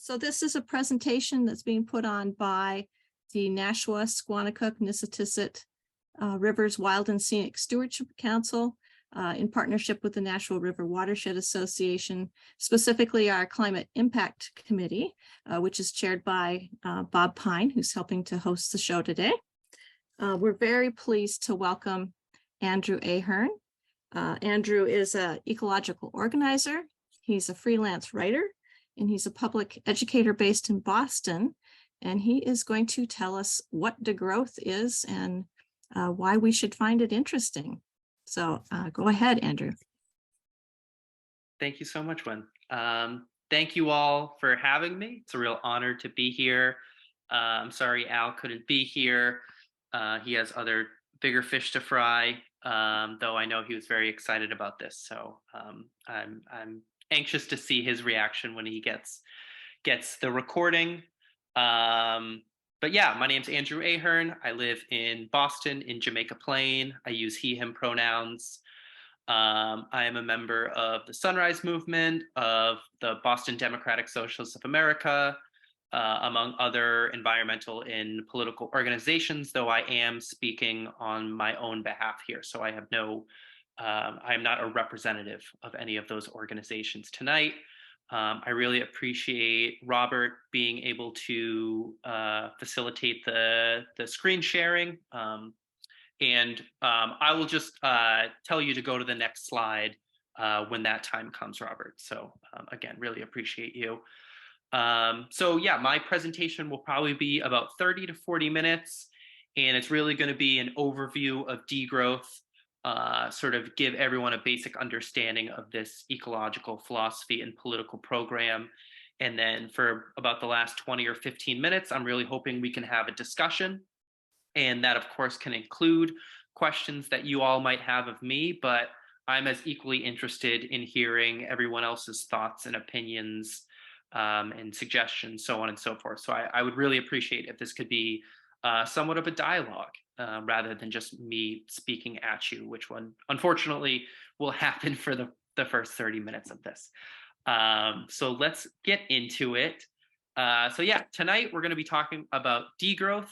So this is a presentation that's being put on by the Nashua, Squanicook, Nissitissit Rivers Wild and Scenic Stewardship Council in partnership with the Nashua River Watershed Association, specifically our Climate Impact Committee, which is chaired by Bob Pine, who's helping to host the show today. We're very pleased to welcome Andrew Ahern. Andrew is an ecological organizer. He's a freelance writer, and he's a public educator based in Boston. And he is going to tell us what degrowth is and why we should find it interesting. So go ahead, Andrew. Thank you so much, Wen. Thank you all for having me. It's a real honor to be here. I'm sorry Al couldn't be here. He has other bigger fish to fry, though I know he was very excited about this. So I'm anxious to see his reaction when he gets the recording. But yeah, my name's Andrew Ahern. I live in Boston in Jamaica Plain. I use he, him pronouns. I am a member of the Sunrise Movement, of the Boston Democratic Socialists of America, among other environmental and political organizations, though I am speaking on my own behalf here. So I have I am not a representative of any of those organizations tonight. I really appreciate Robert being able to facilitate the screen sharing. And I will just tell you to go to the next slide when that time comes, Robert. So again, really appreciate you. So yeah, my presentation will probably be about 30 to 40 minutes, and it's really going to be an overview of degrowth, sort of give everyone a basic understanding of this ecological philosophy and political program. And then for about the last 20 or 15 minutes, I'm really hoping we can have a discussion. And that, of course, can include questions that you all might have of me, but I'm as equally interested in hearing everyone else's thoughts and opinions and suggestions, so on and so forth. So I would really appreciate if this could be somewhat of a dialogue rather than just me speaking at you, which one unfortunately will happen for the first 30 minutes of this. So let's get into it. So yeah, tonight we're going to be talking about degrowth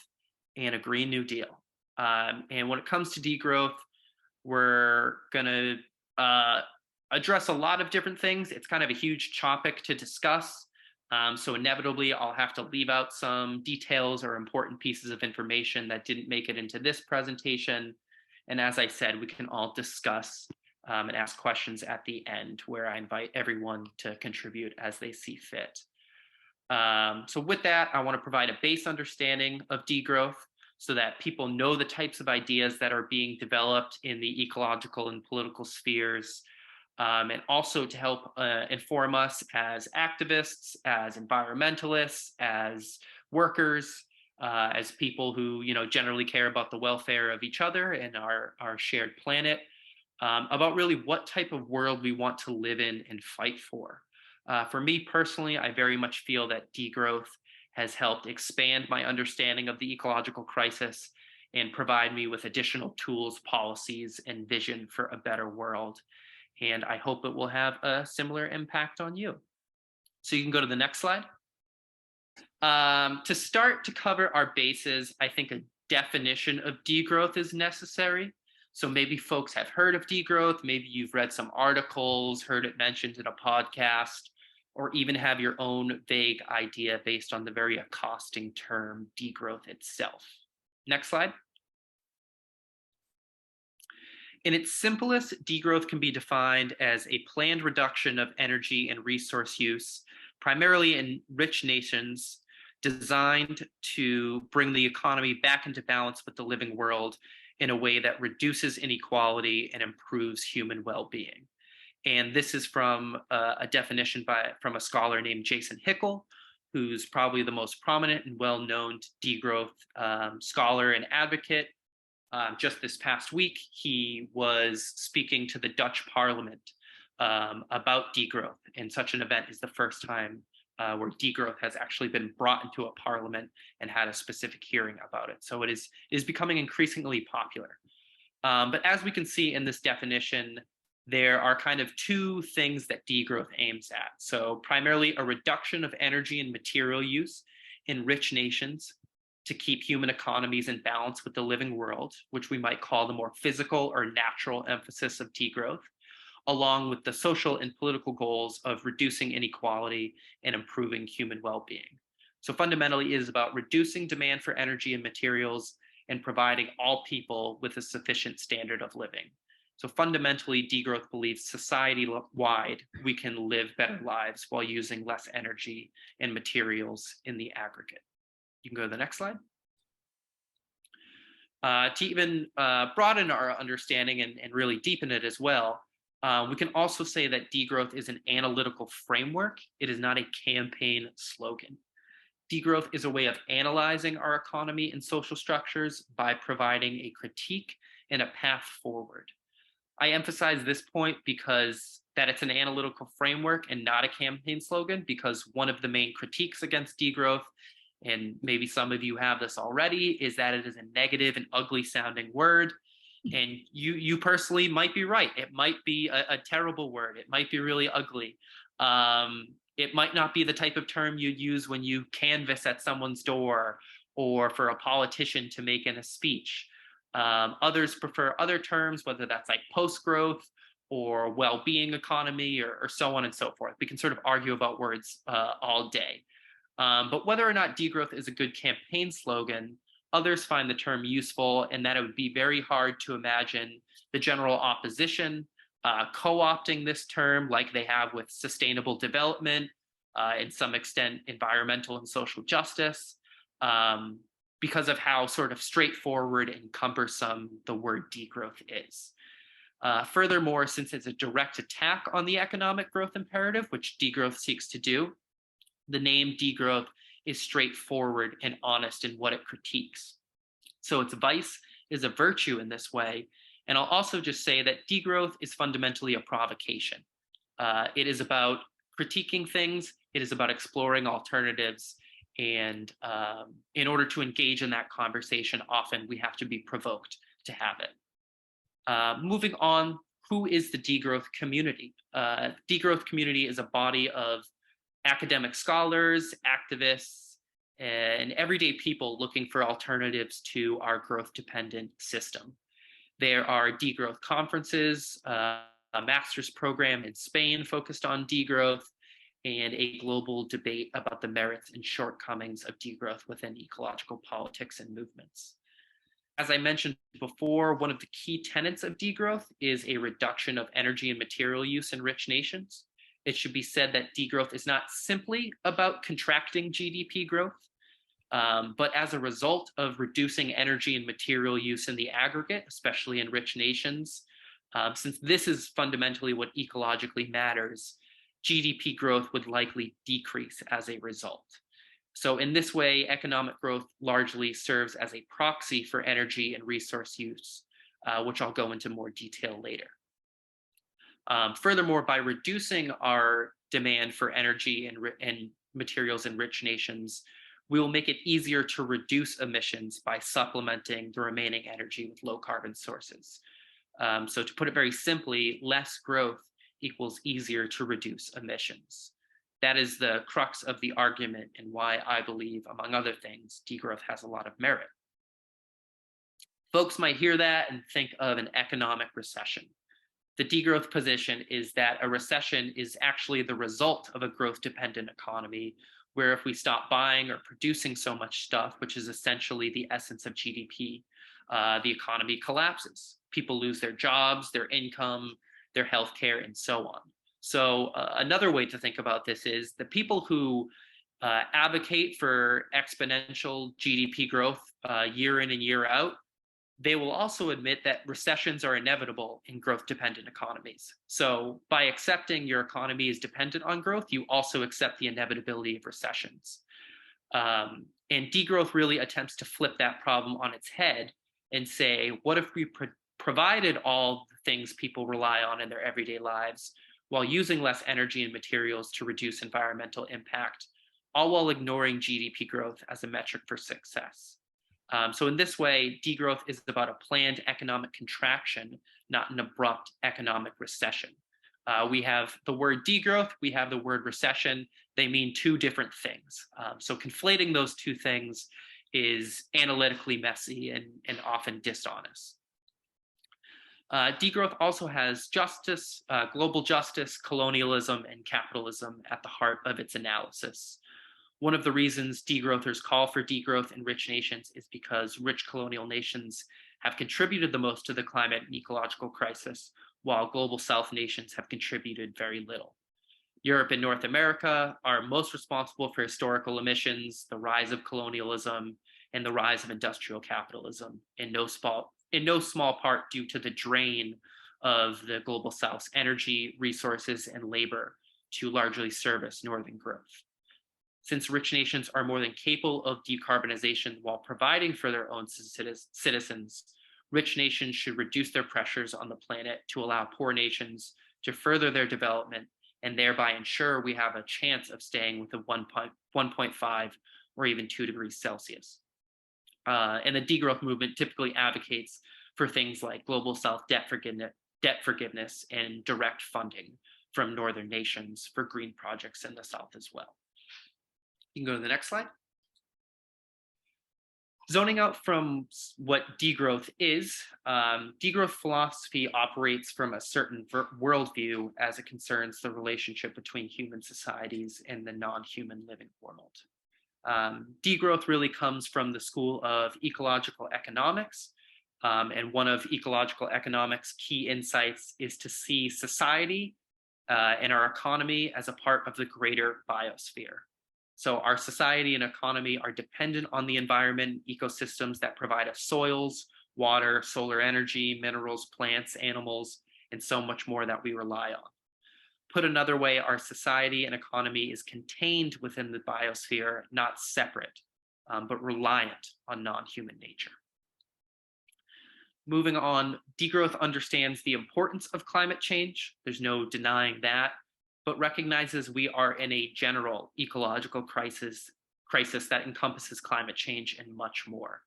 and a Green New Deal. And when it comes to degrowth, we're going to address a lot of different things. It's kind of a huge topic to discuss. So inevitably, I'll have to leave out some details or important pieces of information that didn't make it into this presentation. And as I said, we can all discuss and ask questions at the end, where I invite everyone to contribute as they see fit. So with that, I want to provide a base understanding of degrowth so that people know the types of ideas that are being developed in the ecological and political spheres, and also to help inform us as activists, as environmentalists, as workers, as people who generally care about the welfare of each other and our shared planet, about really what type of world we want to live in and fight for. For me personally, I very much feel that degrowth has helped expand my understanding of the ecological crisis and provide me with additional tools, policies, and vision for a better world. And I hope it will have a similar impact on you. So you can go to the next slide. To start to cover our bases, I think a definition of degrowth is necessary. So maybe folks have heard of degrowth, maybe you've read some articles, heard it mentioned in a podcast, or even have your own vague idea based on the very accosting term degrowth itself. Next slide. In its simplest, degrowth can be defined as a planned reduction of energy and resource use, primarily in rich nations, designed to bring the economy back into balance with the living world in a way that reduces inequality and improves human well-being. And this is from a definition from a scholar named Jason Hickel, who's probably the most prominent and well-known degrowth scholar and advocate. Just this past week, he was speaking to the Dutch Parliament about degrowth, and such an event is the first time where degrowth has actually been brought into a parliament and had a specific hearing about it. So it is becoming increasingly popular. But as we can see in this definition, there are kind of two things that degrowth aims at. So primarily a reduction of energy and material use in rich nations to keep human economies in balance with the living world, which we might call the more physical or natural emphasis of degrowth, along with the social and political goals of reducing inequality and improving human well-being. So fundamentally, it is about reducing demand for energy and materials and providing all people with a sufficient standard of living. So fundamentally, degrowth believes society-wide we can live better lives while using less energy and materials in the aggregate. You can go to the next slide. To even broaden our understanding and really deepen it as well, we can also say that degrowth is an analytical framework. It is not a campaign slogan. Degrowth is a way of analyzing our economy and social structures by providing a critique and a path forward. I emphasize this point because that it's an analytical framework and not a campaign slogan, because one of the main critiques against degrowth, and maybe some of you have this already, is that it is a negative and ugly sounding word. And you personally might be right. It might be a terrible word. It might be really ugly. It might not be the type of term you'd use when you canvass at someone's door or for a politician to make in a speech. Others prefer other terms, whether that's like post-growth or well-being economy or so on and so forth. We can sort of argue about words all day. But whether or not degrowth is a good campaign slogan, others find the term useful, and that it would be very hard to imagine the general opposition co-opting this term like they have with sustainable development, in some extent environmental and social justice, because of how sort of straightforward and cumbersome the word degrowth is. Furthermore, since it's a direct attack on the economic growth imperative, which degrowth seeks to do, the name degrowth is straightforward and honest in what it critiques. So its vice is a virtue in this way. And I'll also just say that degrowth is fundamentally a provocation. It is about critiquing things. It is about exploring alternatives. And in order to engage in that conversation, often we have to be provoked to have it. Moving on, who is the degrowth community? Degrowth community is a body of academic scholars, activists, and everyday people looking for alternatives to our growth-dependent system. There are degrowth conferences, a master's program in Spain focused on degrowth, and a global debate about the merits and shortcomings of degrowth within ecological politics and movements. As I mentioned before, one of the key tenets of degrowth is a reduction of energy and material use in rich nations. It should be said that degrowth is not simply about contracting GDP growth, but as a result of reducing energy and material use in the aggregate, especially in rich nations, since this is fundamentally what ecologically matters, GDP growth would likely decrease as a result. So in this way, economic growth largely serves as a proxy for energy and resource use, which I'll go into more detail later. Furthermore, by reducing our demand for energy and materials in rich nations, we will make it easier to reduce emissions by supplementing the remaining energy with low carbon sources. So to put it very simply, less growth equals easier to reduce emissions. That is the crux of the argument and why I believe, among other things, degrowth has a lot of merit. Folks might hear that and think of an economic recession. The degrowth position is that a recession is actually the result of a growth-dependent economy, where if we stop buying or producing so much stuff, which is essentially the essence of GDP, the economy collapses. People lose their jobs, their income, their healthcare, and so on. So another way to think about this is the people who advocate for exponential GDP growth year in and year out, they will also admit that recessions are inevitable in growth-dependent economies. So by accepting your economy is dependent on growth, you also accept the inevitability of recessions. And degrowth really attempts to flip that problem on its head and say, what if we provided all the things people rely on in their everyday lives while using less energy and materials to reduce environmental impact, all while ignoring GDP growth as a metric for success? So in this way, degrowth is about a planned economic contraction, not an abrupt economic recession. We have the word degrowth, we have the word recession. They mean two different things. So conflating those two things is analytically messy and often dishonest. Degrowth also has justice, global justice, colonialism, and capitalism at the heart of its analysis. One of the reasons degrowthers call for degrowth in rich nations is because rich colonial nations have contributed the most to the climate and ecological crisis, while global South nations have contributed very little. Europe and North America are most responsible for historical emissions, the rise of colonialism, and the rise of industrial capitalism, in no small part due to the drain of the global South's energy, resources, and labor to largely service northern growth. Since rich nations are more than capable of decarbonization while providing for their own citizens, rich nations should reduce their pressures on the planet to allow poor nations to further their development and thereby ensure we have a chance of staying with a 1.5 or even 2 degrees Celsius. And the degrowth movement typically advocates for things like global South debt forgiveness and direct funding from northern nations for green projects in the South as well. You can go to the next slide. Zoning out from what degrowth is, degrowth philosophy operates from a certain worldview as it concerns the relationship between human societies and the non-human living world. Degrowth really comes from the school of ecological economics, and one of ecological economics' key insights is to see society and our economy as a part of the greater biosphere. So our society and economy are dependent on the environment, ecosystems that provide us soils, water, solar energy, minerals, plants, animals, and so much more that we rely on. Put another way, our society and economy is contained within the biosphere, not separate, but reliant on non-human nature. Moving on, degrowth understands the importance of climate change. There's no denying that, but recognizes we are in a general ecological crisis that encompasses climate change and much more.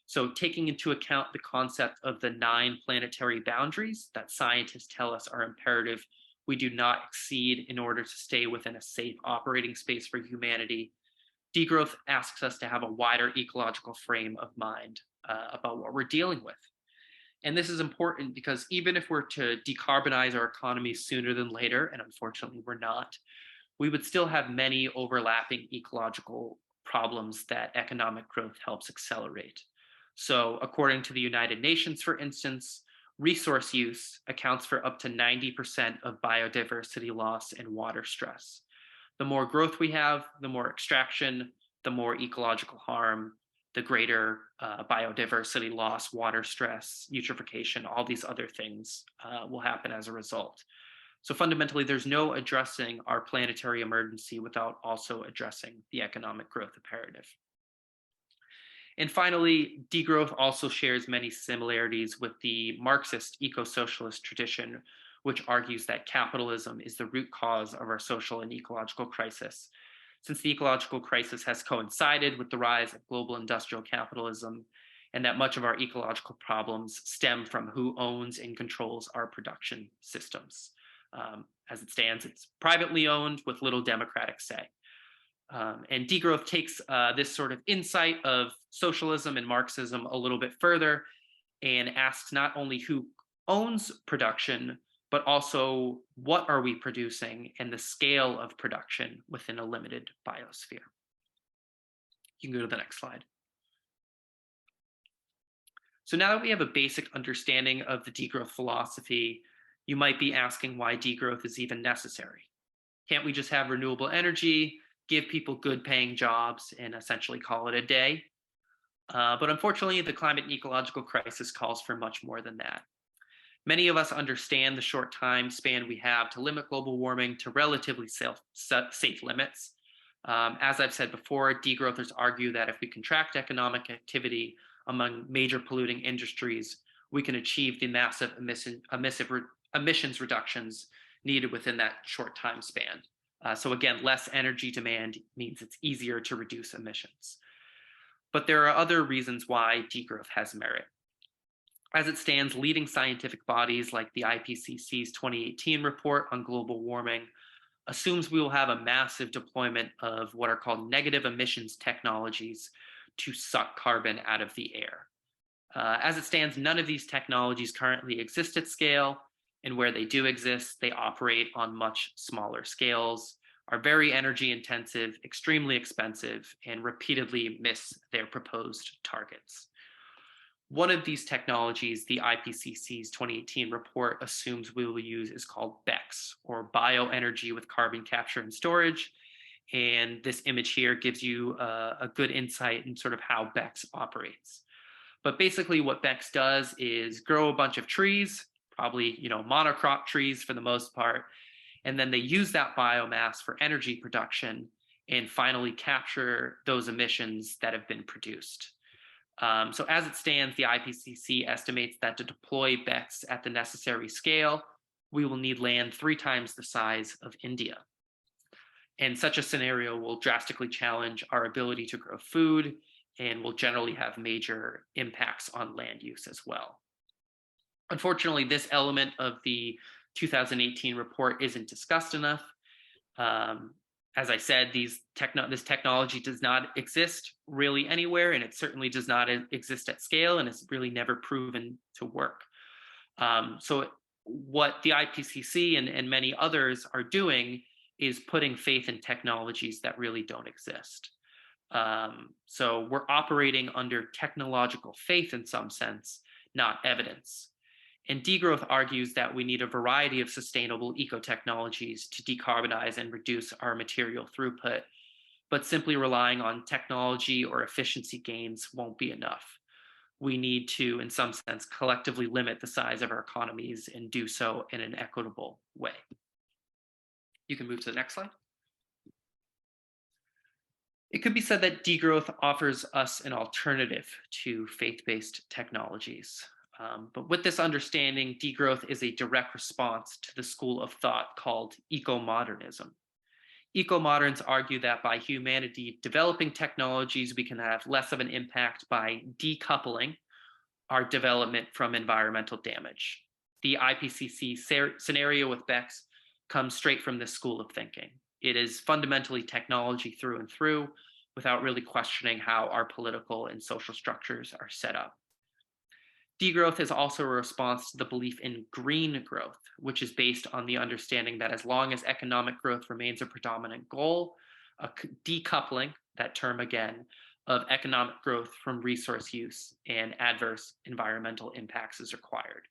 So taking into account the concept of the 9 planetary boundaries that scientists tell us are imperative we do not exceed in order to stay within a safe operating space for humanity, degrowth asks us to have a wider ecological frame of mind about what we're dealing with. And this is important because even if we're to decarbonize our economy sooner than later, and unfortunately we're not, we would still have many overlapping ecological problems that economic growth helps accelerate. So according to the United Nations, for instance, resource use accounts for up to 90% of biodiversity loss and water stress. The more growth we have, the more extraction, the more ecological harm, the greater biodiversity loss, water stress, eutrophication, all these other things will happen as a result. So fundamentally, there's no addressing our planetary emergency without also addressing the economic growth imperative. And finally, degrowth also shares many similarities with the Marxist eco-socialist tradition, which argues that capitalism is the root cause of our social and ecological crisis. Since the ecological crisis has coincided with the rise of global industrial capitalism, and that much of our ecological problems stem from who owns and controls our production systems. As it stands, it's privately owned with little democratic say. And degrowth takes this sort of insight of socialism and Marxism a little bit further and asks not only who owns production, but also what are we producing and the scale of production within a limited biosphere. You can go to the next slide. So now that we have a basic understanding of the degrowth philosophy, you might be asking why degrowth is even necessary. Can't we just have renewable energy, give people good paying jobs, and essentially call it a day? But unfortunately, the climate and ecological crisis calls for much more than that. Many of us understand the short time span we have to limit global warming to relatively safe limits. As I've said before, degrowthers argue that if we contract economic activity among major polluting industries, we can achieve the massive emissions reductions needed within that short time span. So again, less energy demand means it's easier to reduce emissions. But there are other reasons why degrowth has merit. As it stands, leading scientific bodies like the IPCC's 2018 report on global warming assumes we will have a massive deployment of what are called negative emissions technologies to suck carbon out of the air. As it stands, none of these technologies currently exist at scale, and where they do exist, they operate on much smaller scales, are very energy intensive, extremely expensive, and repeatedly miss their proposed targets. One of these technologies, the IPCC's 2018 report assumes we will use, is called BECCS, or bioenergy with carbon capture and storage. And this image here gives you a good insight in sort of how BECCS operates. But basically what BECCS does is grow a bunch of trees, probably monocrop trees for the most part, and then they use that biomass for energy production and finally capture those emissions that have been produced. So as it stands, the IPCC estimates that to deploy BECCS at the necessary scale, we will need land 3 times the size of India. And such a scenario will drastically challenge our ability to grow food and will generally have major impacts on land use as well. Unfortunately, this element of the 2018 report isn't discussed enough. As I said, this technology does not exist really anywhere, and it certainly does not exist at scale, and it's really never proven to work. So what the IPCC and many others are doing is putting faith in technologies that really don't exist. So we're operating under technological faith in some sense, not evidence. And degrowth argues that we need a variety of sustainable eco-technologies to decarbonize and reduce our material throughput, but simply relying on technology or efficiency gains won't be enough. We need to, in some sense, collectively limit the size of our economies and do so in an equitable way. You can move to the next slide. It could be said that degrowth offers us an alternative to faith-based technologies. But with this understanding, degrowth is a direct response to the school of thought called eco-modernism. Eco-moderns argue that by humanity developing technologies, we can have less of an impact by decoupling our development from environmental damage. The IPCC scenario with BECCS comes straight from this school of thinking. It is fundamentally technology through and through, without really questioning how our political and social structures are set up. Degrowth is also a response to the belief in green growth, which is based on the understanding that as long as economic growth remains a predominant goal, a decoupling, that term again, of economic growth from resource use and adverse environmental impacts is required.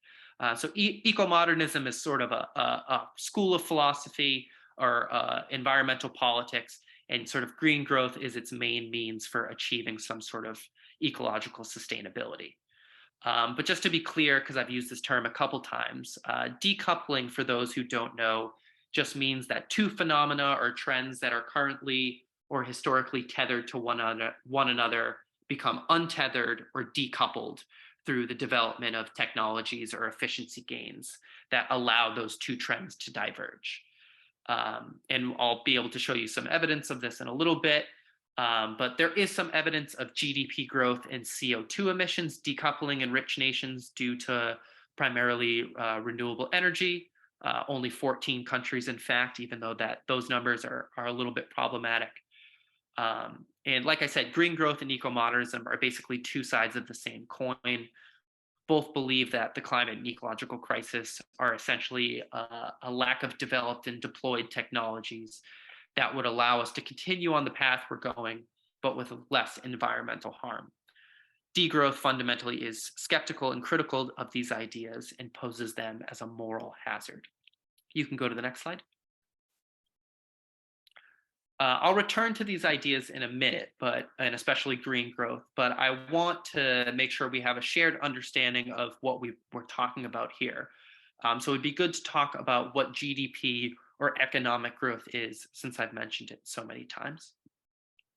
So eco-modernism is sort of a school of philosophy or environmental politics, and sort of green growth is its main means for achieving some sort of ecological sustainability. But just to be clear, because I've used this term a couple times, decoupling, for those who don't know, just means that 2 phenomena or trends that are currently or historically tethered to one another become untethered or decoupled through the development of technologies or efficiency gains that allow those 2 trends to diverge. And I'll be able to show you some evidence of this in a little bit. But there is some evidence of GDP growth and CO2 emissions decoupling in rich nations due to primarily renewable energy. Only 14 countries, in fact, even though those numbers are a little bit problematic. And like I said, green growth and eco-modernism are basically 2 sides of the same coin. Both believe that the climate and ecological crisis are essentially a lack of developed and deployed technologies that would allow us to continue on the path we're going, but with less environmental harm. Degrowth fundamentally is skeptical and critical of these ideas and poses them as a moral hazard. You can go to the next slide. I'll return to these ideas in a minute, and especially green growth, but I want to make sure we have a shared understanding of what we're talking about here. So it'd be good to talk about what GDP or economic growth is, since I've mentioned it so many times.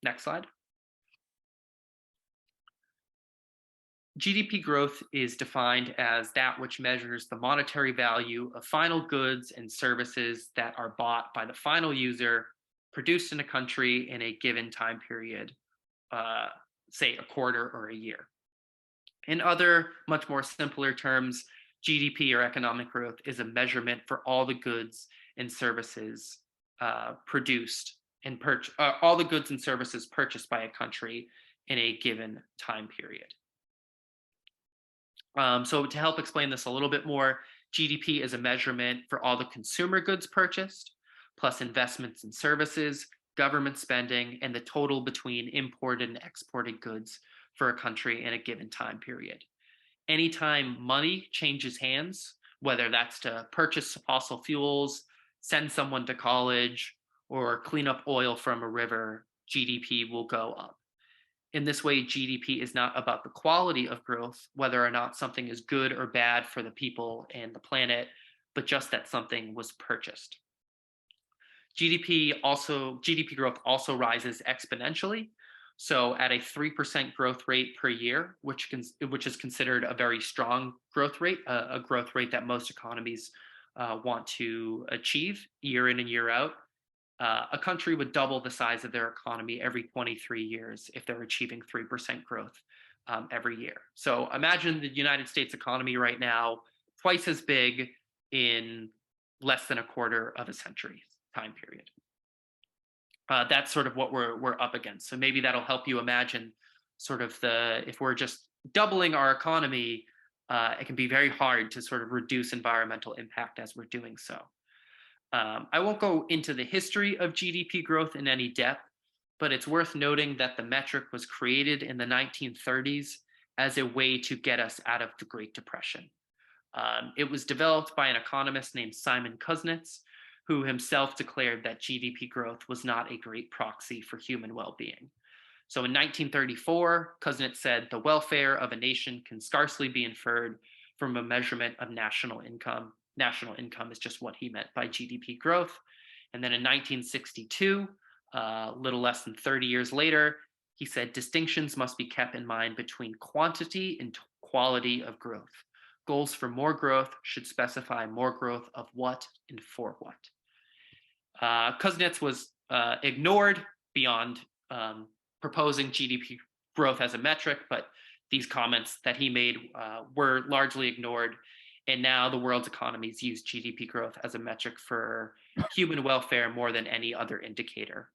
Next slide. GDP growth is defined as that which measures the monetary value of final goods and services that are bought by the final user, produced in a country in a given time period, say, a quarter or a year. In other, much more simpler terms, GDP or economic growth is a measurement for all the goods and services produced and all the goods and services purchased by a country in a given time period. So to help explain this a little bit more, GDP is a measurement for all the consumer goods purchased, plus investments in services, government spending, and the total between imported and exported goods for a country in a given time period. Anytime money changes hands, whether that's to purchase fossil fuels, send someone to college, or clean up oil from a river, GDP will go up. In this way, GDP is not about the quality of growth, whether or not something is good or bad for the people and the planet, but just that something was purchased. GDP growth also rises exponentially. So at a 3% growth rate per year, which is considered a very strong growth rate, a growth rate that most economies want to achieve year in and year out, a country would double the size of their economy every 23 years if they're achieving 3% growth every year. So imagine the United States economy right now, twice as big in less than a quarter of a century time period. That's sort of what we're up against. So maybe that'll help you imagine sort of if we're just doubling our economy, it can be very hard to sort of reduce environmental impact as we're doing so. I won't go into the history of GDP growth in any depth, but it's worth noting that the metric was created in the 1930s as a way to get us out of the Great Depression. It was developed by an economist named Simon Kuznets, who himself declared that GDP growth was not a great proxy for human well-being. So in 1934, Kuznets said the welfare of a nation can scarcely be inferred from a measurement of national income. National income is just what he meant by GDP growth. And then in 1962, a little less than 30 years later, he said distinctions must be kept in mind between quantity and quality of growth. Goals for more growth should specify more growth of what and for what. Kuznets was ignored beyond proposing GDP growth as a metric, but these comments that he made were largely ignored. And now the world's economies use GDP growth as a metric for human welfare more than any other indicator.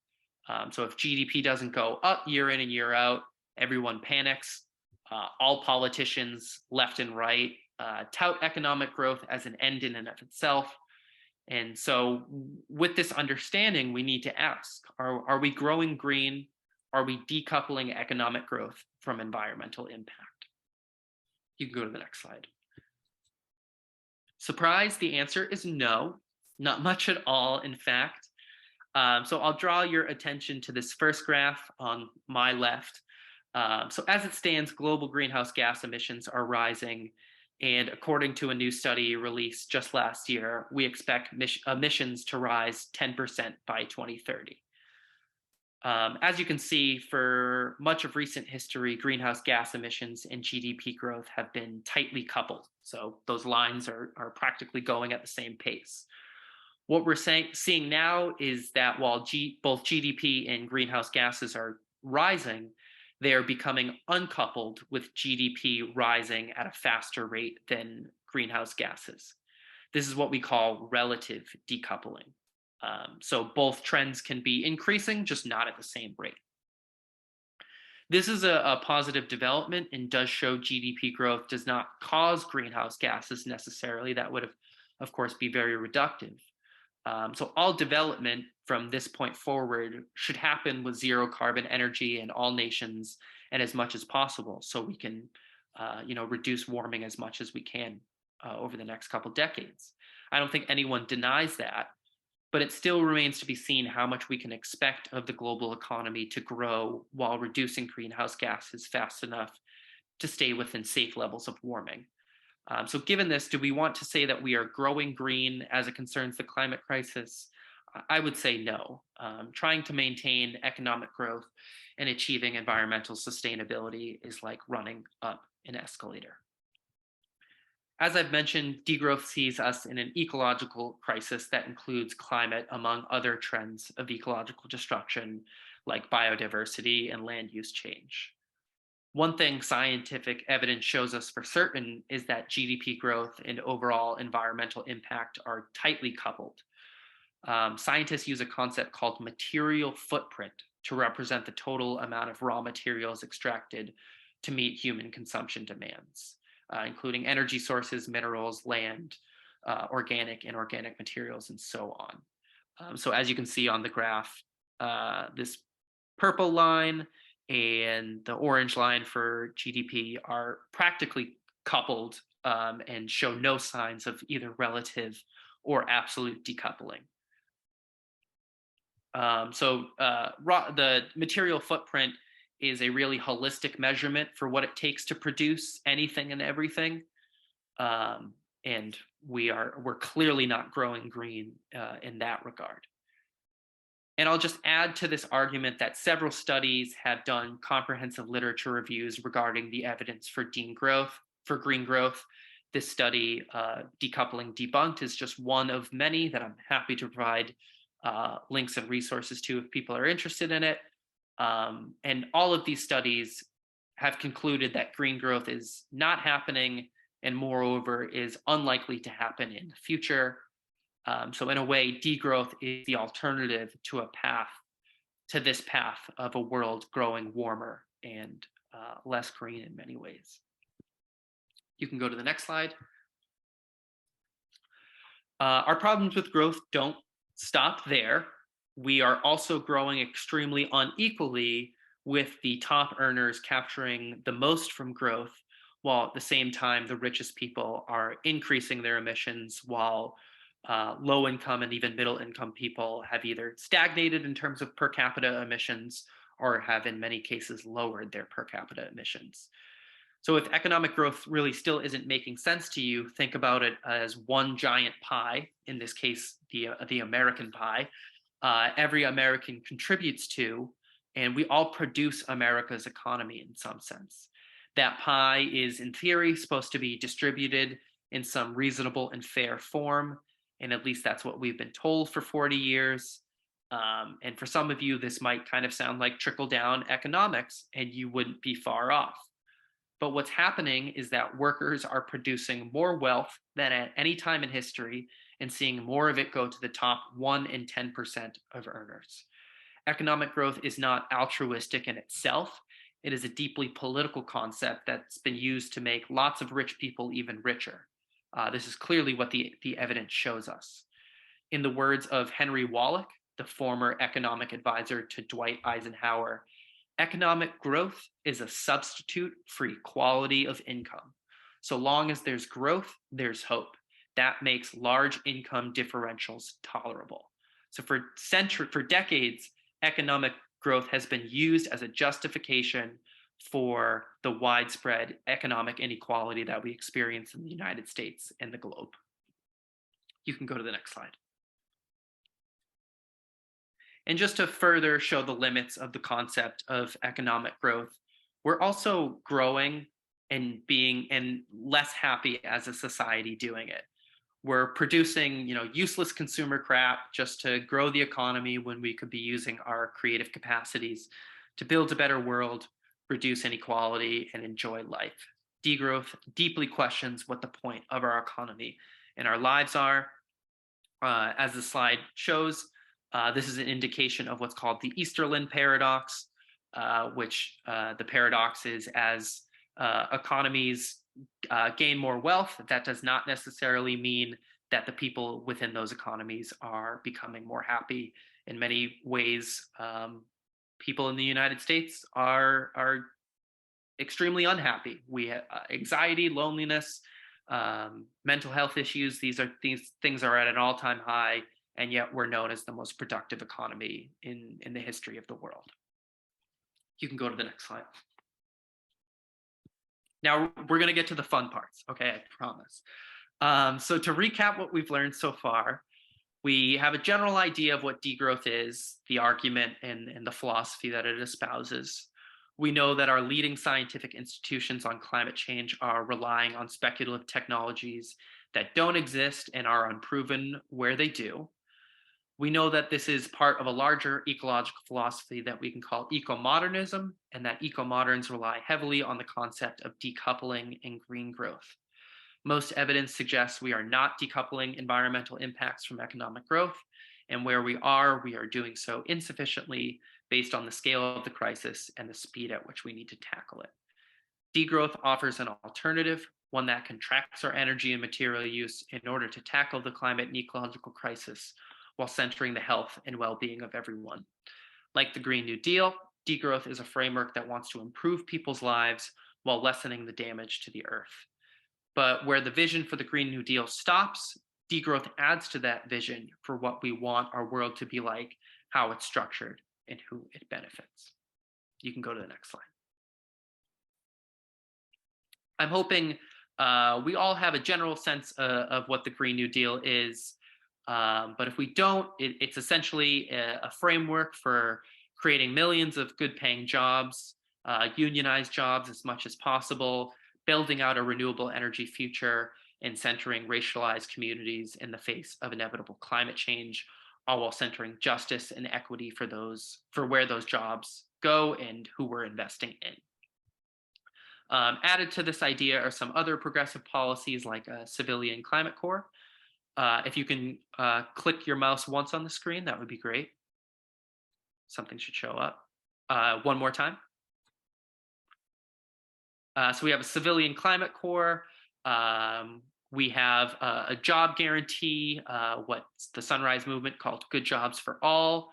So if GDP doesn't go up year in and year out, everyone panics. All politicians, left and right, tout economic growth as an end in and of itself. And so with this understanding, we need to ask, are we growing green? Are we decoupling economic growth from environmental impact? You can go to the next slide. Surprise, the answer is no, not much at all, in fact. So I'll draw your attention to this first graph on my left. So as it stands, global greenhouse gas emissions are rising. And according to a new study released just last year, we expect emissions to rise 10% by 2030. As you can see, for much of recent history, greenhouse gas emissions and GDP growth have been tightly coupled. So those lines are practically going at the same pace. What we're seeing now is that while both GDP and greenhouse gases are rising, they are becoming uncoupled with GDP rising at a faster rate than greenhouse gases. This is what we call relative decoupling. So both trends can be increasing, just not at the same rate. This is a positive development and does show GDP growth does not cause greenhouse gases necessarily. That would, of course, be very reductive. So all development from this point forward should happen with zero carbon energy in all nations and as much as possible, so we can reduce warming as much as we can over the next couple decades. I don't think anyone denies that, but it still remains to be seen how much we can expect of the global economy to grow while reducing greenhouse gases fast enough to stay within safe levels of warming. So given this, do we want to say that we are growing green as it concerns the climate crisis? I would say no. Trying to maintain economic growth and achieving environmental sustainability is like running up an escalator. As I've mentioned, degrowth sees us in an ecological crisis that includes climate, among other trends of ecological destruction like biodiversity and land use change. One thing scientific evidence shows us for certain is that GDP growth and overall environmental impact are tightly coupled. Scientists use a concept called material footprint to represent the total amount of raw materials extracted to meet human consumption demands, including energy sources, minerals, land, organic, inorganic materials, and so on. So as you can see on the graph, this purple line and the orange line for GDP are practically coupled and show no signs of either relative or absolute decoupling. The material footprint is a really holistic measurement for what it takes to produce anything and everything. And we're clearly not growing green in that regard. And I'll just add to this argument that several studies have done comprehensive literature reviews regarding the evidence for green growth. This study, Decoupling Debunked, is just one of many that I'm happy to provide links and resources to if people are interested in it. And all of these studies have concluded that green growth is not happening and moreover is unlikely to happen in the future. So in a way, degrowth is the alternative to this path of a world growing warmer and less green in many ways. You can go to the next slide. Our problems with growth don't stop there. We are also growing extremely unequally, with the top earners capturing the most from growth, while at the same time the richest people are increasing their emissions, while low income and even middle income people have either stagnated in terms of per capita emissions or have in many cases lowered their per capita emissions. So if economic growth really still isn't making sense to you, think about it as one giant pie, in this case, the American pie. Every American contributes to, and we all produce America's economy in some sense. That pie is, in theory, supposed to be distributed in some reasonable and fair form, and at least that's what we've been told for 40 years. And for some of you, this might kind of sound like trickle-down economics, and you wouldn't be far off. But what's happening is that workers are producing more wealth than at any time in history and seeing more of it go to the top 1 in 10% of earners. Economic growth is not altruistic in itself. It is a deeply political concept that's been used to make lots of rich people even richer. This is clearly what the evidence shows us. In the words of Henry Wallach, the former economic advisor to Dwight Eisenhower, economic growth is a substitute for equality of income. So long as there's growth, there's hope. That makes large income differentials tolerable. So for decades, economic growth has been used as a justification for the widespread economic inequality that we experience in the United States and the globe. You can go to the next slide. And just to further show the limits of the concept of economic growth, we're also growing and being less happy as a society doing it. We're producing, useless consumer crap just to grow the economy when we could be using our creative capacities to build a better world, reduce inequality, and enjoy life. Degrowth deeply questions what the point of our economy and our lives are. As the slide shows, this is an indication of what's called the Easterlin paradox, which the paradox is as economies gain more wealth, that does not necessarily mean that the people within those economies are becoming more happy. In many ways, people in the United States are extremely unhappy. We have anxiety, loneliness, mental health issues. These things are at an all-time high, and yet we're known as the most productive economy in the history of the world. You can go to the next slide. Now we're going to get to the fun parts, okay, I promise. So to recap what we've learned so far, we have a general idea of what degrowth is, the argument and the philosophy that it espouses. We know that our leading scientific institutions on climate change are relying on speculative technologies that don't exist and are unproven where they do. We know that this is part of a larger ecological philosophy that we can call eco-modernism, and that eco-moderns rely heavily on the concept of decoupling and green growth. Most evidence suggests we are not decoupling environmental impacts from economic growth, and where we are doing so insufficiently based on the scale of the crisis and the speed at which we need to tackle it. Degrowth offers an alternative, one that contracts our energy and material use in order to tackle the climate and ecological crisis while centering the health and well-being of everyone. Like the Green New Deal, degrowth is a framework that wants to improve people's lives while lessening the damage to the earth. But where the vision for the Green New Deal stops, degrowth adds to that vision for what we want our world to be like, how it's structured, and who it benefits. You can go to the next slide. I'm hoping we all have a general sense of what the Green New Deal is. But if we don't, it's essentially a framework for creating millions of good paying jobs, unionized jobs as much as possible, building out a renewable energy future, and centering racialized communities in the face of inevitable climate change, all while centering justice and equity for where those jobs go and who we're investing in. Added to this idea are some other progressive policies like a civilian climate corps. If you can click your mouse once on the screen, that would be great. Something should show up. One more time. So we have a civilian climate corps. We have a job guarantee, what the Sunrise Movement called Good Jobs for All,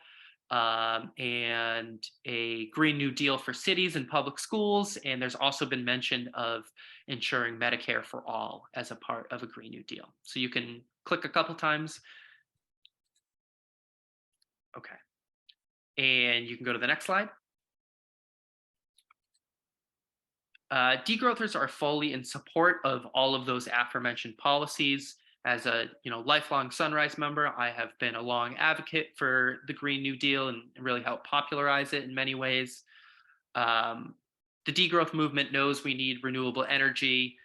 and a Green New Deal for cities and public schools. And there's also been mention of ensuring Medicare for all as a part of a Green New Deal. So you can click a couple times. Okay. And you can go to the next slide. Degrowthers are fully in support of all of those aforementioned policies. As a lifelong Sunrise member, I have been a long advocate for the Green New Deal and really helped popularize it in many ways. The degrowth movement knows we need renewable energy.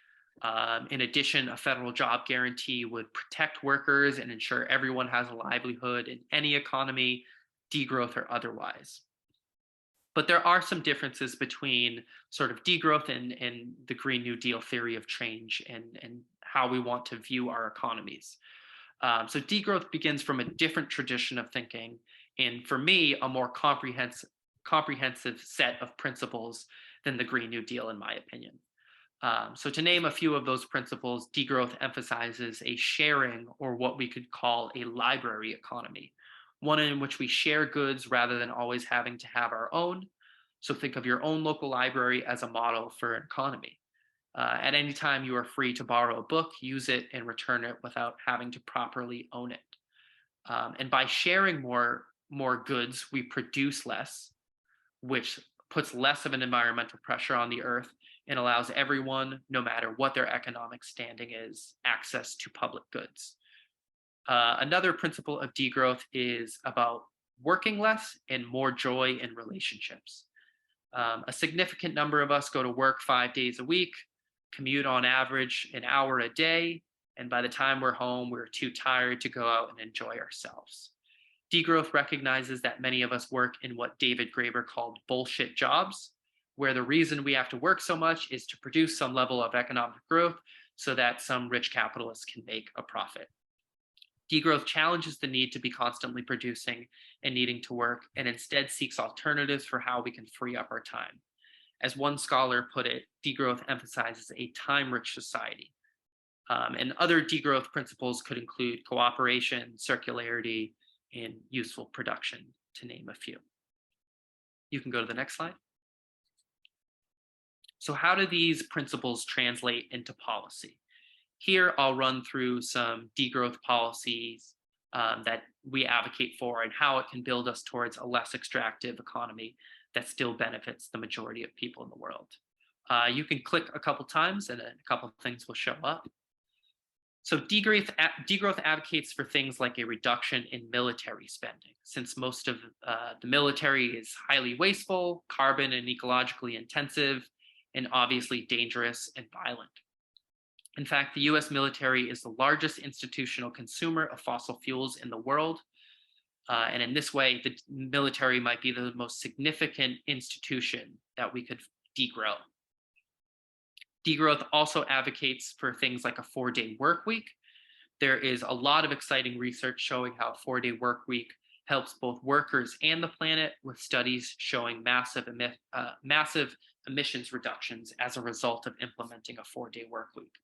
In addition, a federal job guarantee would protect workers and ensure everyone has a livelihood in any economy, degrowth or otherwise. But there are some differences between sort of degrowth and the Green New Deal theory of change and how we want to view our economies. So degrowth begins from a different tradition of thinking, and for me, a more comprehensive set of principles than the Green New Deal, in my opinion. So to name a few of those principles, degrowth emphasizes a sharing, or what we could call a library economy, one in which we share goods rather than always having to have our own. So think of your own local library as a model for an economy. At any time, you are free to borrow a book, use it, and return it without having to properly own it. And by sharing more goods, we produce less, which puts less of an environmental pressure on the earth and allows everyone, no matter what their economic standing is, access to public goods. Another principle of degrowth is about working less and more joy in relationships. A significant number of us go to work 5 days a week, commute on average an hour a day, and by the time we're home, we're too tired to go out and enjoy ourselves. Degrowth recognizes that many of us work in what David Graeber called bullshit jobs, where the reason we have to work so much is to produce some level of economic growth so that some rich capitalists can make a profit. Degrowth challenges the need to be constantly producing and needing to work, and instead seeks alternatives for how we can free up our time. As one scholar put it, degrowth emphasizes a time-rich society. And other degrowth principles could include cooperation, circularity, and useful production, to name a few. You can go to the next slide. So how do these principles translate into policy? Here, I'll run through some degrowth policies that we advocate for and how it can build us towards a less extractive economy that still benefits the majority of people in the world. You can click a couple times and a couple of things will show up. So degrowth advocates for things like a reduction in military spending, since most of the military is highly wasteful, carbon and ecologically intensive, and obviously dangerous and violent. In fact, the US military is the largest institutional consumer of fossil fuels in the world. And in this way, the military might be the most significant institution that we could degrow. Degrowth also advocates for things like a 4-day work week. There is a lot of exciting research showing how a 4-day work week helps both workers and the planet, with studies showing massive emissions reductions as a result of implementing a 4-day work week.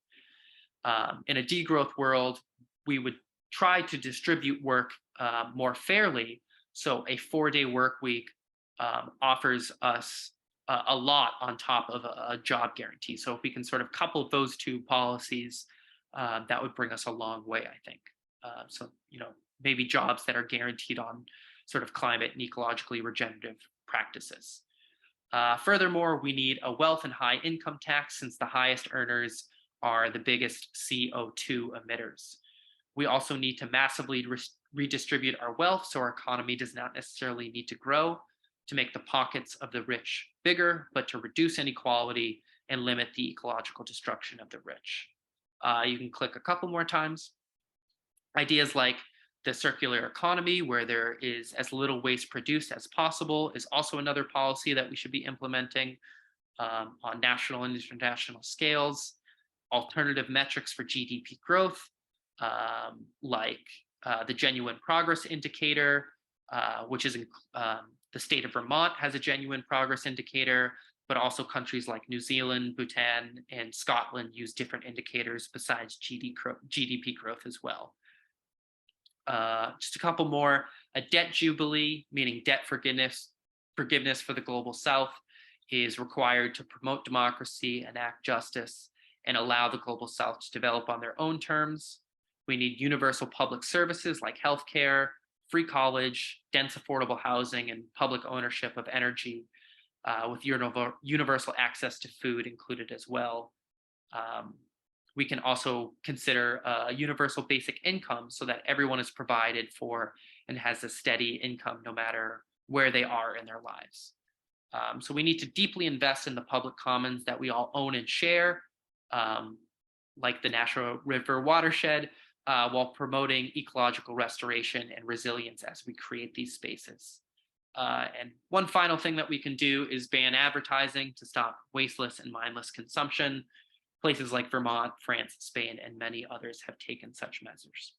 In a degrowth world, we would try to distribute work more fairly. So a 4-day work week offers us a lot on top of a job guarantee. So if we can sort of couple those two policies, that would bring us a long way, I think. So, maybe jobs that are guaranteed on sort of climate and ecologically regenerative practices. Furthermore, we need a wealth and high income tax, since the highest earners are the biggest CO2 emitters. We also need to massively redistribute our wealth, so our economy does not necessarily need to grow to make the pockets of the rich bigger, but to reduce inequality and limit the ecological destruction of the rich. You can click a couple more times. Ideas like the circular economy, where there is as little waste produced as possible, is also another policy that we should be implementing on national and international scales. Alternative metrics for GDP growth, like the genuine progress indicator, which is the state of Vermont has a genuine progress indicator, but also countries like New Zealand, Bhutan, and Scotland use different indicators besides GDP growth as well. Just a couple more. A debt jubilee, meaning debt forgiveness for the global south, is required to promote democracy, enact justice, and allow the global south to develop on their own terms. We need universal public services like healthcare, free college, dense affordable housing, and public ownership of energy, with universal access to food included as well. We can also consider a universal basic income, so that everyone is provided for and has a steady income no matter where they are in their lives. So we need to deeply invest in the public commons that we all own and share, like the Natural River Watershed, while promoting ecological restoration and resilience as we create these spaces. And one final thing that we can do is ban advertising to stop wasteless and mindless consumption. Places like Vermont, France, Spain, and many others have taken such measures.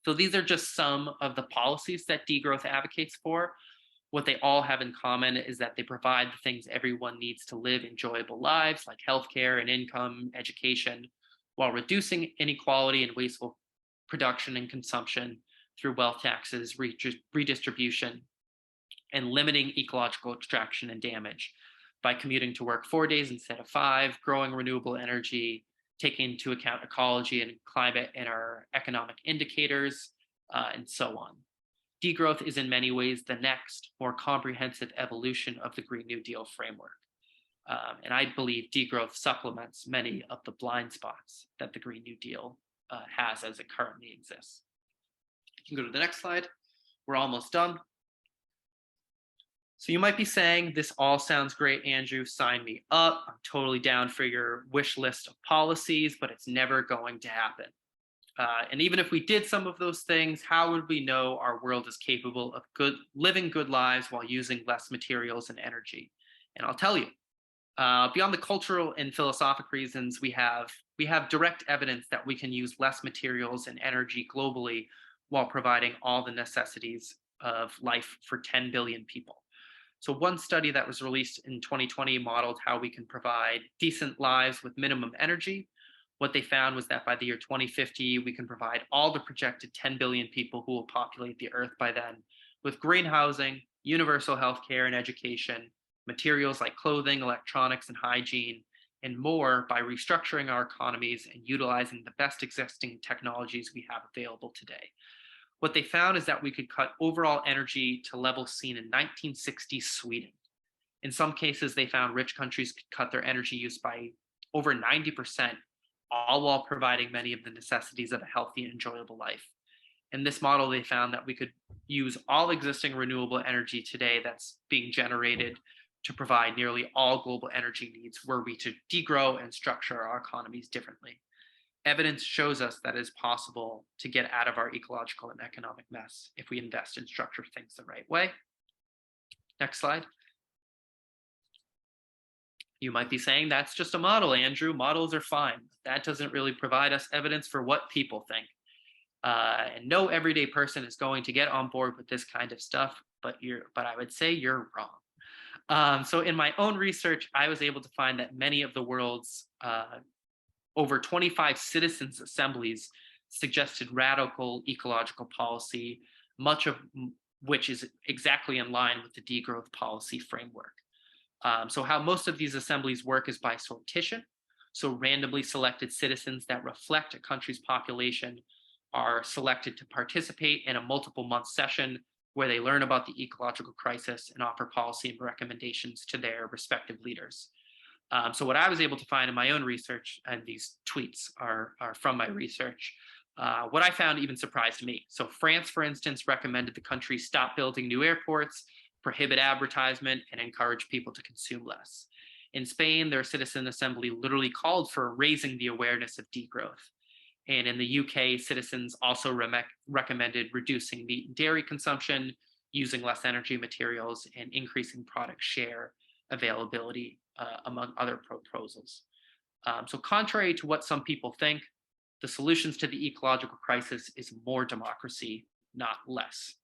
So these are just some of the policies that degrowth advocates for. What they all have in common is that they provide the things everyone needs to live enjoyable lives, like healthcare and income, education, while reducing inequality and wasteful production and consumption through wealth taxes, redistribution, and limiting ecological extraction and damage by commuting to work 4 days instead of 5, growing renewable energy, taking into account ecology and climate in our economic indicators, and so on. Degrowth is in many ways the next, more comprehensive evolution of the Green New Deal framework. And I believe degrowth supplements many of the blind spots that the Green New Deal has as it currently exists. You can go to the next slide. We're almost done. So you might be saying, this all sounds great, Andrew, sign me up. I'm totally down for your wish list of policies, but it's never going to happen. And even if we did some of those things, how would we know our world is capable of living good lives while using less materials and energy? And I'll tell you, beyond the cultural and philosophic reasons, we have direct evidence that we can use less materials and energy globally while providing all the necessities of life for 10 billion people. So one study that was released in 2020 modeled how we can provide decent lives with minimum energy. What they found was that by the year 2050, we can provide all the projected 10 billion people who will populate the Earth by then with green housing, universal healthcare and education, materials like clothing, electronics, and hygiene, and more by restructuring our economies and utilizing the best existing technologies we have available today. What they found is that we could cut overall energy to levels seen in 1960s Sweden. In some cases, they found rich countries could cut their energy use by over 90%, all while providing many of the necessities of a healthy and enjoyable life. In this model, they found that we could use all existing renewable energy today that's being generated to provide nearly all global energy needs were we to degrow and structure our economies differently. Evidence shows us that it's possible to get out of our ecological and economic mess if we invest in structure things the right way. Next slide. You might be saying, that's just a model, Andrew. Models are fine. That doesn't really provide us evidence for what people think. And no everyday person is going to get on board with this kind of stuff, but I would say you're wrong. So in my own research, I was able to find that many of the world's over 25 citizens' assemblies suggested radical ecological policy, much of which is exactly in line with the degrowth policy framework. So how most of these assemblies work is by sortition. So randomly selected citizens that reflect a country's population are selected to participate in a multiple-month session where they learn about the ecological crisis and offer policy and recommendations to their respective leaders. So what I was able to find in my own research, and these tweets are from my research, what I found even surprised me. So France, for instance, recommended the country stop building new airports, prohibit advertisement, and encourage people to consume less. In Spain, their citizen assembly literally called for raising the awareness of degrowth. And in the UK, citizens also recommended reducing meat and dairy consumption, using less energy materials, and increasing product share availability, among other proposals. So contrary to what some people think, the solutions to the ecological crisis is more democracy, not less.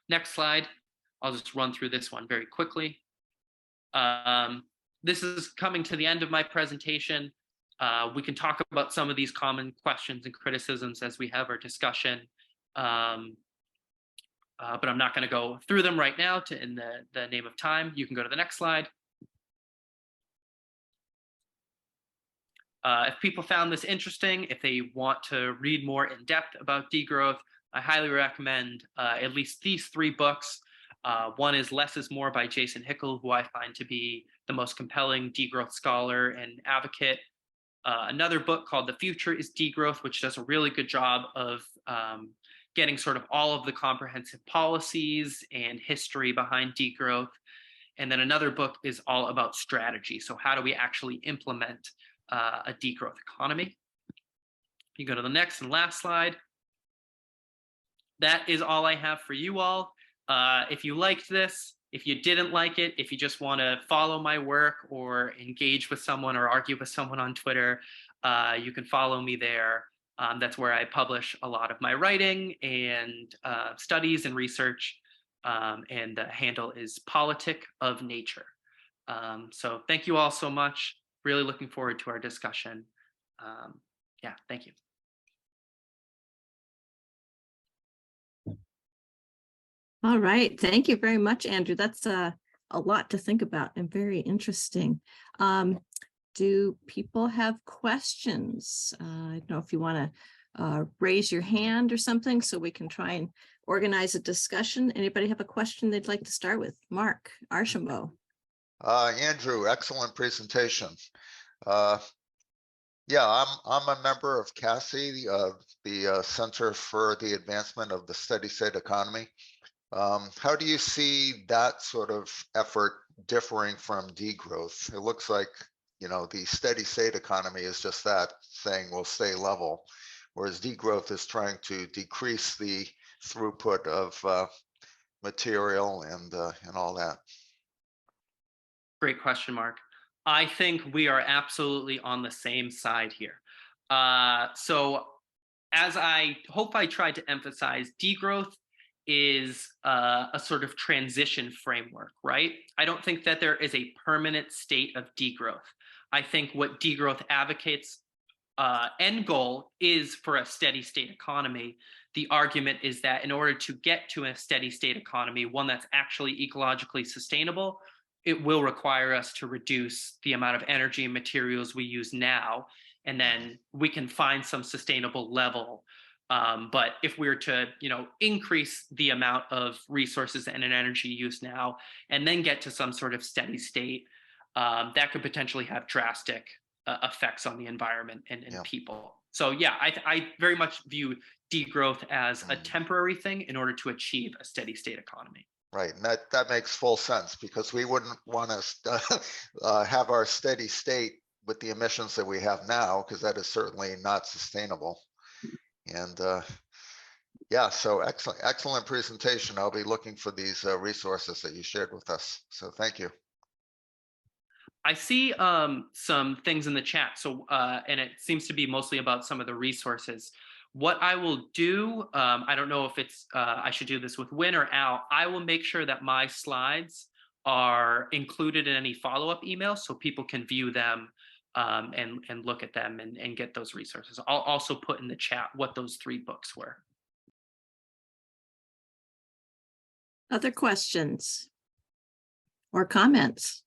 Next slide. I'll just run through this one very quickly. This is coming to the end of my presentation. We can talk about some of these common questions and criticisms as we have our discussion, but I'm not going to go through them right now in the name of time. You can go to the next slide. If people found this interesting, if they want to read more in depth about degrowth, I highly recommend at least these 3 books. One is Less is More by Jason Hickel, who I find to be the most compelling degrowth scholar and advocate. Another book called The Future is Degrowth, which does a really good job of getting sort of all of the comprehensive policies and history behind degrowth. And then another book is all about strategy. So how do we actually implement a degrowth economy? You go to the next and last slide. That is all I have for you all. If you liked this, if you didn't like it, if you just want to follow my work or engage with someone or argue with someone on Twitter, you can follow me there. That's where I publish a lot of my writing and studies and research. And the handle is Politic of Nature. So thank you all so much. Really looking forward to our discussion. Yeah, thank you. All right. Thank you very much, Andrew. That's a lot to think about and very interesting. Do people have questions? I don't know if you want to raise your hand or something so we can try and organize a discussion. Anybody have a question they'd like to start with? Mark Archambault. Andrew, excellent presentation. Yeah, I'm a member of CASI, the Center for the Advancement of the Steady State Economy. How do you see that sort of effort differing from degrowth? It looks like, you know, the steady state economy is just that, saying we'll stay level, whereas degrowth is trying to decrease the throughput of material and all that. Great question, Mark. I think we are absolutely on the same side here. So as I hope I tried to emphasize, degrowth is a sort of transition framework, right? I don't think that there is a permanent state of degrowth. I think what degrowth advocates end goal is for a steady state economy. The argument is that in order to get to a steady state economy, one that's actually ecologically sustainable, it will require us to reduce the amount of energy and materials we use now, and then we can find some sustainable level. But if we were to, increase the amount of resources and energy use now, and then get to some sort of steady state, that could potentially have drastic effects on the environment and people. So yeah, I very much view degrowth as a temporary thing in order to achieve a steady state economy. Right, and that makes full sense, because we wouldn't want to have our steady state with the emissions that we have now, because that is certainly not sustainable. And yeah, so excellent presentation. I'll be looking for these resources that you shared with us. So thank you. I see some things in the chat. So, and it seems to be mostly about some of the resources. What I will do, I don't know if it's, I should do this with Win or Al. I will make sure that my slides are included in any follow-up emails so people can view them and look at them and get those resources. I'll also put in the chat what those 3 books were. Other questions or comments?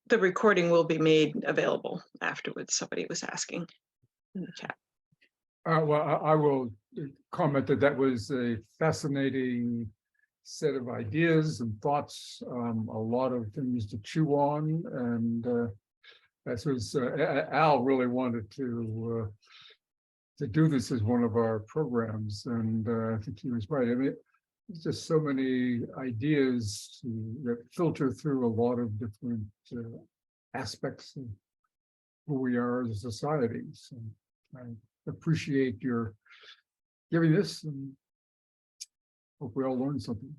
The recording will be made available afterwards. Somebody was asking in the chat. Well, I will comment that that was a fascinating set of ideas and thoughts, a lot of things to chew on, and that was Al really wanted to do this as one of our programs, and I think he was right. I mean, there's just so many ideas that filter through a lot of different aspects of who we are as a society. So I appreciate your giving this, and hope we all learned something.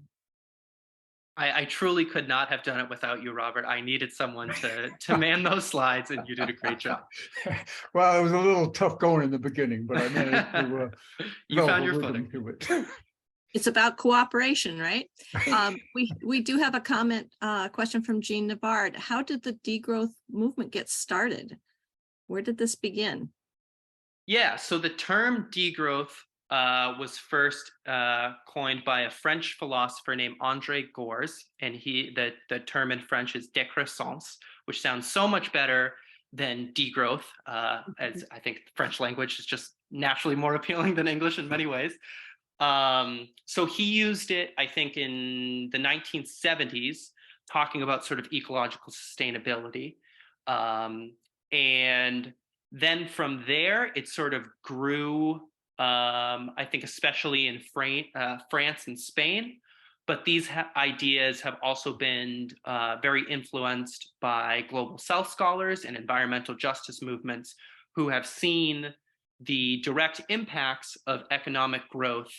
I truly could not have done it without you, Robert. I needed someone to man those slides, and you did a great job. Well, it was a little tough going in the beginning, but I managed to You found develop a your rhythm footing. to it. It's about cooperation, right? We do have a comment, question from Jean Navard. How did the degrowth movement get started? Where did this begin? Yeah, so the term degrowth was first coined by a French philosopher named André Gorz, and the term in French is décroissance, which sounds so much better than degrowth, as I think French language is just naturally more appealing than English in many ways. So he used it, I think, in the 1970s, talking about sort of ecological sustainability. And then from there, it sort of grew, I think, especially in France and Spain. But these ideas have also been very influenced by global South scholars and environmental justice movements who have seen the direct impacts of economic growth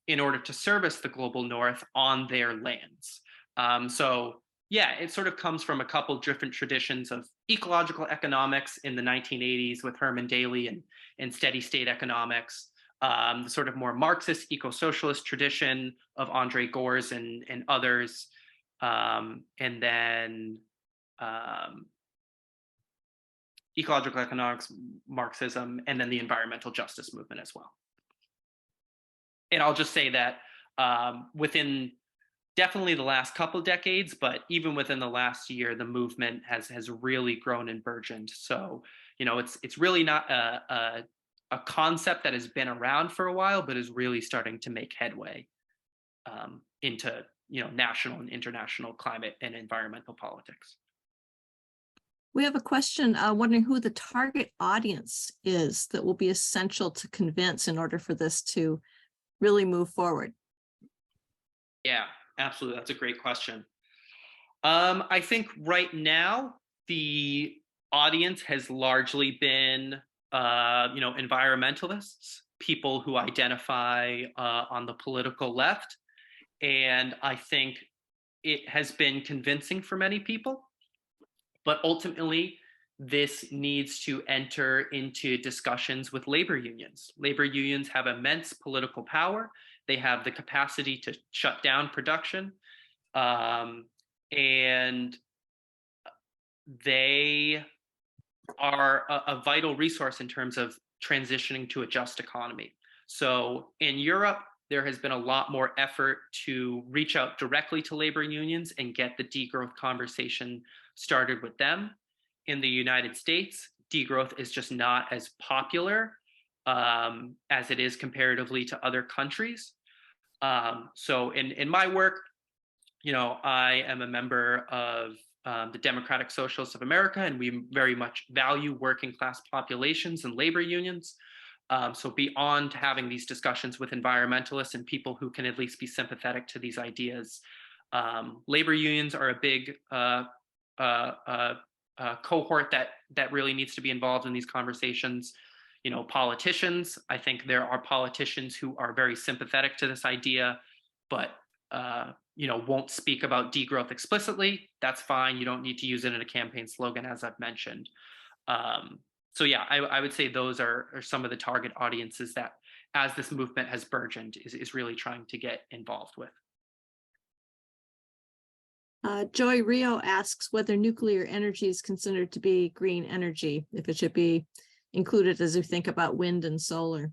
in order to service the global North on their lands. So yeah, it sort of comes from a couple different traditions of ecological economics in the 1980s with Herman Daly and steady state economics, the sort of more Marxist eco-socialist tradition of André Gorz and others, and then ecological economics, Marxism, and then the environmental justice movement as well. And I'll just say that within definitely the last couple decades, but even within the last year, the movement has really grown and burgeoned. So, you know, it's really not a concept that has been around for a while, but is really starting to make headway into, you know, national and international climate and environmental politics. We have a question wondering who the target audience is that will be essential to convince in order for this to really move forward. Yeah, absolutely. That's a great question. I think right now the audience has largely been, you know, environmentalists, people who identify on the political left, and I think it has been convincing for many people. But ultimately, this needs to enter into discussions with labor unions. Labor unions have immense political power. They have the capacity to shut down production. And they are a vital resource in terms of transitioning to a just economy. So in Europe, there has been a lot more effort to reach out directly to labor unions and get the degrowth conversation started with them. In the United States, degrowth is just not as popular as it is comparatively to other countries. So in my work, you know, I am a member of the Democratic Socialists of America, and we very much value working class populations and labor unions. So beyond having these discussions with environmentalists and people who can at least be sympathetic to these ideas, labor unions are a big cohort that really needs to be involved in these conversations. You know, politicians, I think there are politicians who are very sympathetic to this idea, but you know, won't speak about degrowth explicitly. That's fine. You don't need to use it in a campaign slogan, as I've mentioned. So yeah, I would say those are some of the target audiences that, as this movement has burgeoned, is really trying to get involved with. Joy Rio asks whether nuclear energy is considered to be green energy, if it should be included as we think about wind and solar.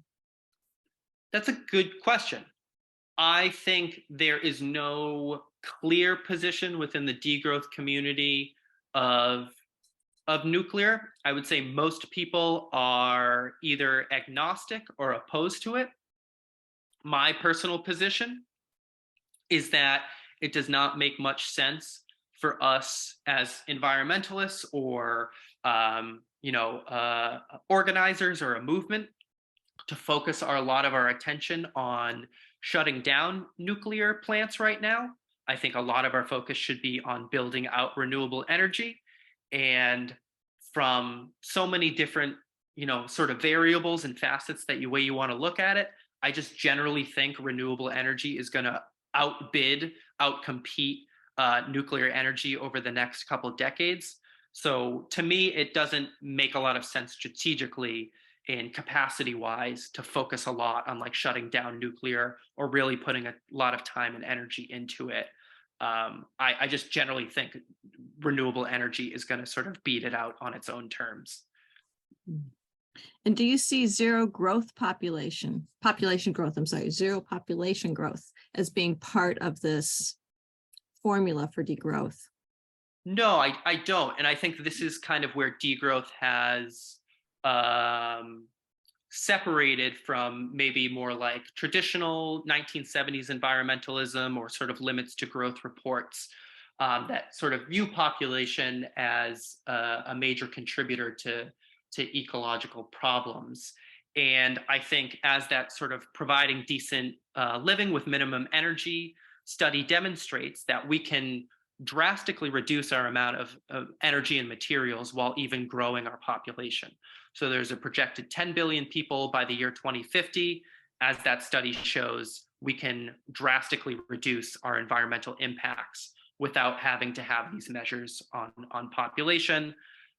That's a good question. I think there is no clear position within the degrowth community of nuclear. I would say most people are either agnostic or opposed to it. My personal position is that it does not make much sense for us as environmentalists or organizers or a movement to focus a lot of our attention on shutting down nuclear plants right now. I think a lot of our focus should be on building out renewable energy. And from so many different, sort of variables and facets that way you want to look at it, I just generally think renewable energy is going to outcompete nuclear energy over the next couple of decades. So to me, it doesn't make a lot of sense strategically and capacity wise to focus a lot on like shutting down nuclear or really putting a lot of time and energy into it. I just generally think renewable energy is going to sort of beat it out on its own terms. And do you see zero population growth as being part of this formula for degrowth? No, I don't. And I think this is kind of where degrowth has separated from maybe more like traditional 1970s environmentalism or sort of limits to growth reports that sort of view population as a major contributor to ecological problems. And I think as that sort of providing decent living with minimum energy study demonstrates that we can drastically reduce our amount of energy and materials while even growing our population. So there's a projected 10 billion people by the year 2050. As that study shows, we can drastically reduce our environmental impacts without having to have these measures on population.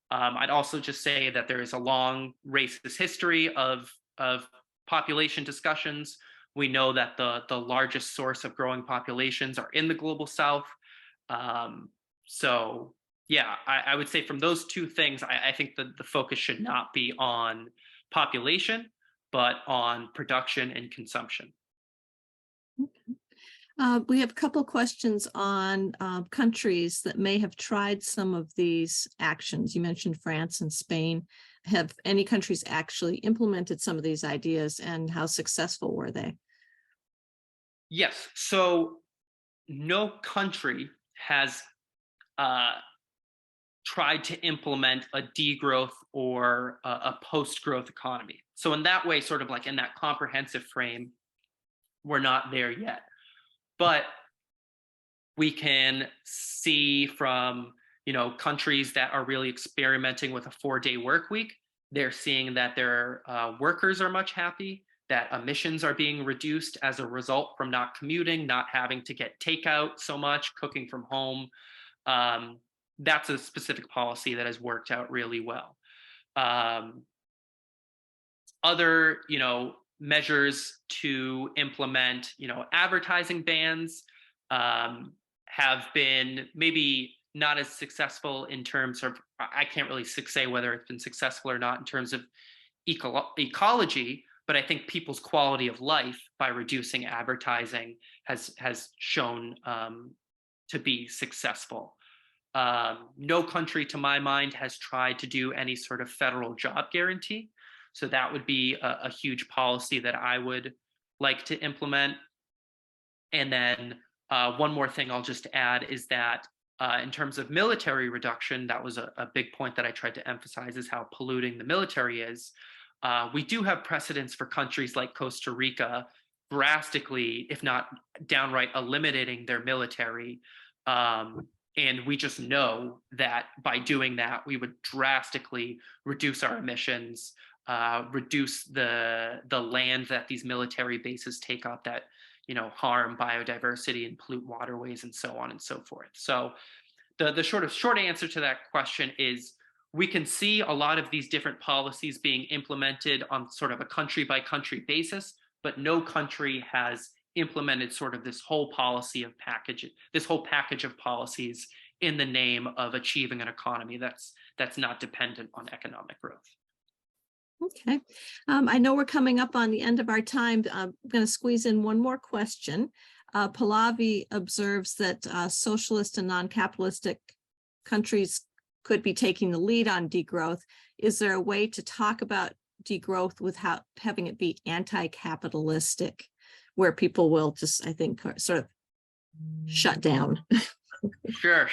I'd also just say that there is a long racist history of population discussions. We know that the largest source of growing populations are in the global South. So yeah, I would say from those two things, I think that the focus should not be on population, but on production and consumption. Okay. We have a couple questions on countries that may have tried some of these actions. You mentioned France and Spain. Have any countries actually implemented some of these ideas, and how successful were they? Yes. So no country has tried to implement a degrowth or a post-growth economy. So in that way, sort of like in that comprehensive frame, we're not there yet. But we can see from, countries that are really experimenting with a 4-day work week, they're seeing that their workers are much happy, that emissions are being reduced as a result from not commuting, not having to get takeout so much, cooking from home. That's a specific policy that has worked out really well. Other, measures to implement, advertising bans have been maybe not as successful in terms of, I can't really say whether it's been successful or not in terms of ecology, but I think people's quality of life by reducing advertising has shown to be successful. No country, to my mind, has tried to do any sort of federal job guarantee. So that would be a huge policy that I would like to implement. And then one more thing I'll just add is that in terms of military reduction, that was a big point that I tried to emphasize, is how polluting the military is. We do have precedents for countries like Costa Rica drastically, if not downright eliminating their military. And we just know that by doing that, we would drastically reduce our emissions, reduce the land that these military bases take up that, harm biodiversity and pollute waterways and so on and so forth. So the short answer to that question is we can see a lot of these different policies being implemented on sort of a country by country basis, but no country has implemented sort of this whole package of policies in the name of achieving an economy that's not dependent on economic growth. Okay. I know we're coming up on the end of our time. I'm going to squeeze in one more question. Pallavi observes that socialist and non-capitalistic countries could be taking the lead on degrowth. Is there a way to talk about degrowth without having it be anti-capitalistic, where people will just, I think, sort of shut down? Sure.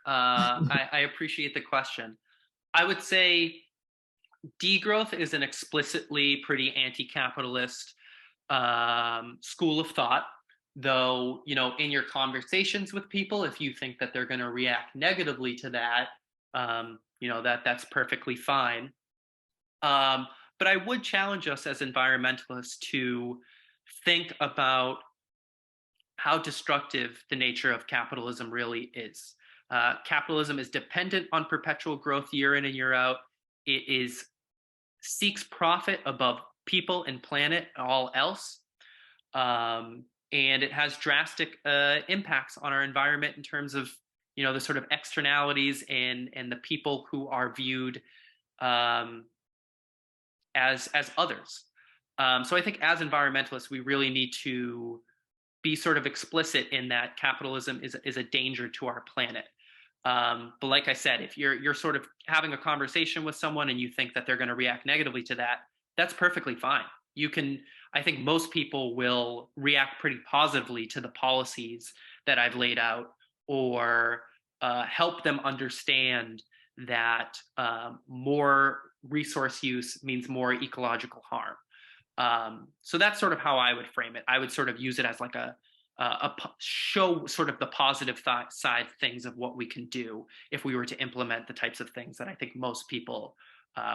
I appreciate the question. I would say degrowth is an explicitly pretty anti-capitalist school of thought, though, in your conversations with people, if you think that they're going to react negatively to that, that's perfectly fine. But I would challenge us as environmentalists to think about how destructive the nature of capitalism really is. Capitalism is dependent on perpetual growth year in and year out. It seeks profit above people and planet and all else. And it has drastic impacts on our environment in terms of, the sort of externalities and the people who are viewed as others. So I think as environmentalists, we really need to be sort of explicit in that capitalism is a danger to our planet. But like I said, if you're sort of having a conversation with someone and you think that they're going to react negatively to that, that's perfectly fine. I think most people will react pretty positively to the policies that I've laid out, or help them understand that more resource use means more ecological harm. So that's sort of how I would frame it. I would sort of use it as like a show sort of the positive side things of what we can do if we were to implement the types of things that I think most people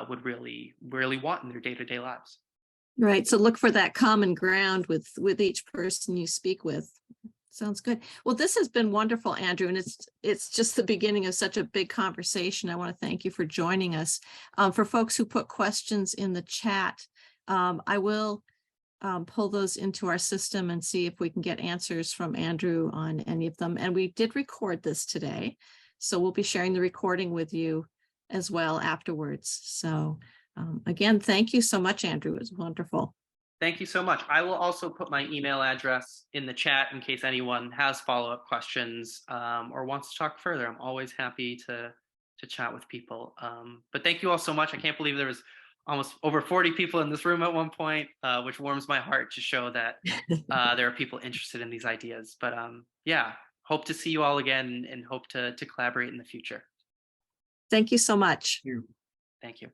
would really, really want in their day-to-day lives. Right. So look for that common ground with each person you speak with. Sounds good. Well, this has been wonderful, Andrew, and it's just the beginning of such a big conversation. I want to thank you for joining us. For folks who put questions in the chat, I will pull those into our system and see if we can get answers from Andrew on any of them. And we did record this today, so we'll be sharing the recording with you as well afterwards. So again, thank you so much, Andrew. It was wonderful. Thank you so much. I will also put my email address in the chat in case anyone has follow-up questions or wants to talk further. I'm always happy to chat with people. But thank you all so much. I can't believe there was almost over 40 people in this room at one point, which warms my heart to show that there are people interested in these ideas. But yeah, hope to see you all again and hope to collaborate in the future. Thank you so much. Thank you.